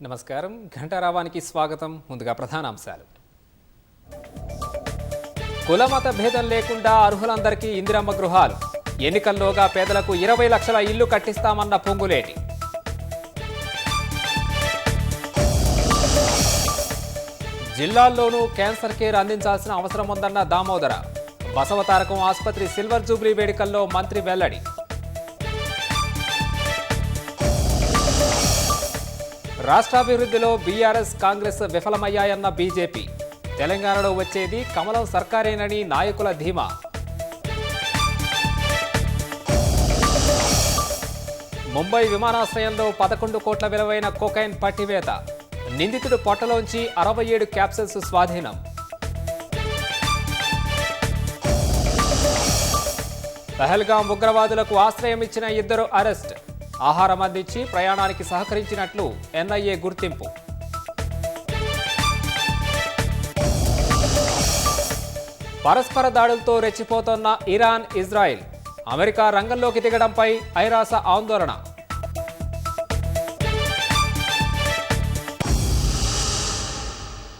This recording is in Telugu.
నమస్కారం ఘంటారావానికి స్వాగతం. ముందుగా ప్రధానాంశాలు. కులమత భేదం లేకుండా అర్హులందరికీ ఇందిరమ్మ గృహాలు, ఎన్నికల్లోగా పేదలకు 20 లక్షల ఇల్లు కట్టిస్తామన్న పొంగులేటి. జిల్లాల్లోనూ క్యాన్సర్ కేర్ అందించాల్సిన అవసరం ఉందన్న దామోదర. బసవతారకం ఆసుపత్రి సిల్వర్ జూబ్లీ వేడుకల్లో మంత్రి వెల్లడి. రాష్ట్రాభివృద్ధిలో బీఆర్ఎస్ కాంగ్రెస్ విఫలమయ్యాయన్న బీజేపీ. తెలంగాణలో వచ్చేది కమలం సర్కారేనని నాయకుల ధీమా. ముంబై విమానాశ్రయంలో 11 కోట్ల విలువైన కోకైన్ పట్టివేత. నిందితుడు పొట్టలోంచి 67 క్యాప్సూల్స్ స్వాధీనం. పహల్గాం ఉగ్రవాదులకు ఆశ్రయం ఇచ్చిన 2 అరెస్ట్. ఆహారం అందించి ప్రయాణానికి సహకరించినట్లు ఎన్ఐఏ గుర్తింపు. పరస్పర దాడులతో రెచ్చిపోతోన్న ఇరాన్, ఇజ్రాయెల్. అమెరికా రంగంలోకి దిగడంపై ఐరాస ఆందోళన.